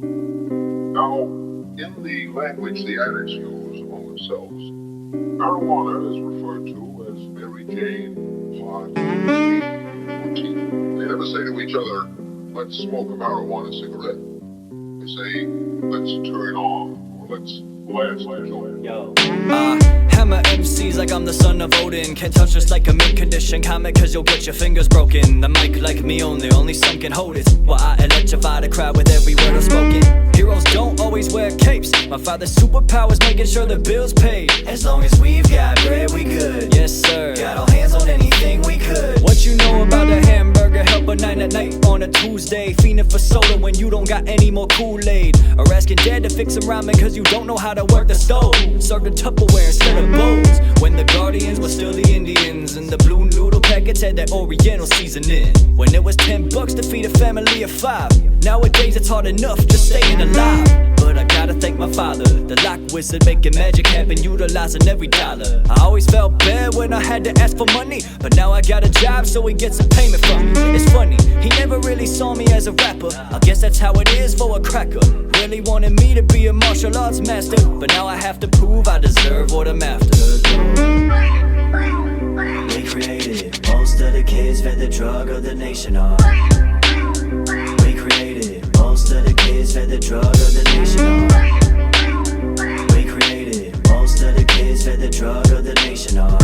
Now, in the language the addicts use among themselves, marijuana is referred to as Mary Jane, pot, weed, or tea. They never say to each other, let's smoke a marijuana cigarette. They say, let's turn on, or let's blast a joint. Yo. Hammer MCs like I'm the son of Odin. Can't touch us like a mid-condition comic, cause you'll get your fingers broken. The mic like me only some can hold it. While I electrify the crowd with every word I've spoken. Heroes don't always wear capes. My father's superpower's making sure the bill's paid. As long as we've got bread, we good. Yes sir, got our hands on anything we could. What you know about a hamburger helper 9 at night on a Tuesday? Fiending for soda when you don't got any more Kool-Aid. Or asking dad to fix some ramen cause you don't know how to work the stove. Served in Tupperware instead of bowls. When the Guardians were still the Indians, and the blue noodle packets had that Oriental seasoning. When it was $10 to feed a family of 5. Nowadays it's hard enough just staying alive. But I gotta thank my father, the lock wizard making magic happen, utilizing every dollar. I always felt bad when I had to ask for money, but now I got a job so he gets a payment from me. It's funny, he never really saw me as a rapper. I guess that's how it is for a cracker. Really wanted me to be a martial arts master, but now I have to prove I deserve what I'm after. We created, most of the kids fed the drug of the nation on. We created, most of the kids fed the drug of the nation on. We created, most of the kids fed the drug of the nation on.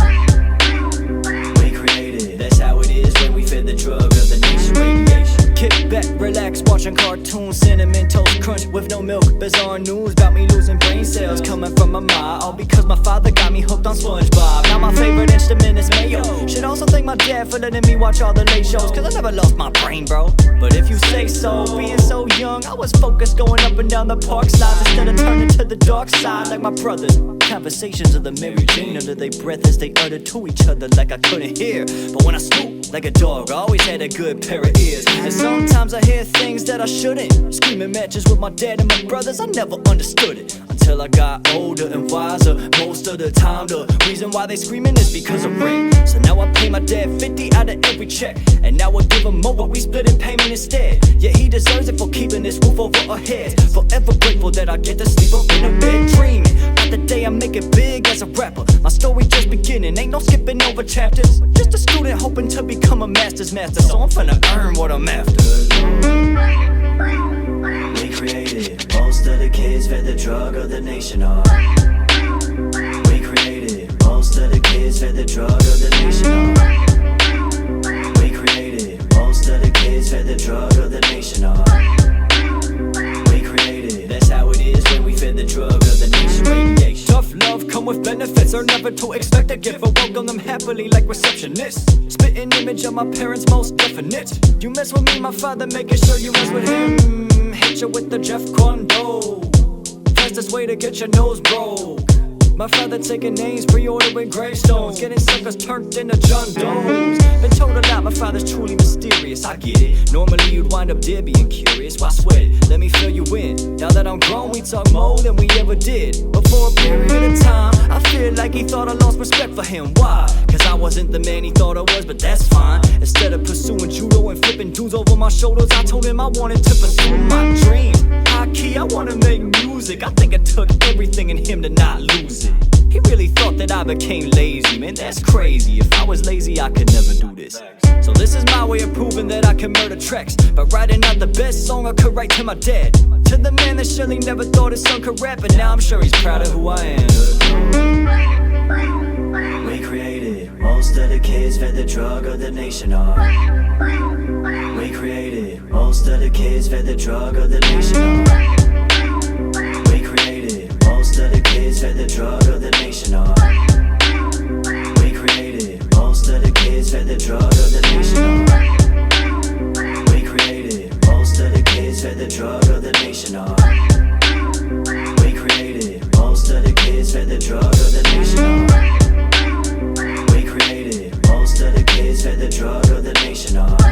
We created, that's how it is when we fed the drug of the nation. Radiation. Kick back, relax, watching cartoons, cinnamon toast crunch with no milk. Bizarre news about me losing brain cells coming from my ma, all because my father got me hooked on SpongeBob. Now my favorite instrument is mayo. Should also thank my dad for letting me watch all the late shows, cause I never lost my brain, bro. But if you say so, being so young, I was focused going up and down the park slides instead of turning to the dark side like my brothers. Conversations of the Mary Jane under their breath as they uttered to each other like I couldn't hear. But when I swooped like a dog, I always had a good pair of ears. And sometimes I hear things that I shouldn't. Screaming matches with my dad and my brothers, I never understood it until I got older and wiser. Most of the time the reason why they screaming is because of rent. So now I pay my dad 50 out of every check, and now I give him more but we split in payment instead. Yeah, he deserves it for keeping this roof over our heads. Forever grateful that I get to sleep up in a bed dreaming about the day I make it big as a rapper. My story just beginning, ain't no skipping over chapters. Just a student hoping to become a master's master, so I'm finna earn what I'm after. We created, most of the kids fed the drug of the nation on. We created, most of the kids fed the drug of the nation on. We created, most of the kids fed the drug of the nation on. We created, that's how it is when we fed the drug of the nation. Radiation. Tough love come with benefits, or never to expect a gift, but welcome them happily like receptionists. Spitting image of my parents most definite. You mess with me, my father making sure you mess with him. Hit you with the Jeff Kwando, fastest way to get your nose broke. My father taking names, pre-ordering gravestones, getting suckers turned into John Does. Been told a lot, my father's truly mysterious, I get it. Normally you'd wind up dead being curious, why sweat it? Let me fill you in. Now that I'm grown, we talk more than we ever did. But for a period of time, I feel like he thought I lost respect for him. Why? Cause I wasn't the man he thought I was, but that's fine. Instead of pursuing judo and flipping dudes over my shoulders, I told him I wanted to pursue my dreams. High key, I wanna make music. I think it took everything in him to not lose it. He really thought that I became lazy, man, that's crazy. If I was lazy, I could never do this. So this is my way of proving that I can murder tracks, by writing out the best song I could write to my dad. To the man that surely never thought his son could rap, and now I'm sure he's proud of who I am. We created, most of the kids fed the drug of the nation on. We created, most of the kids fed the drug of the nation on. We created, most of the kids fed the drug of the nation on. We created, most of the kids fed the drug of the nation on. We created, most of the kids fed the drug of the nation on. We created, most of the kids fed the drug of the nation on. We created, most of the kids fed the drug of the nation on.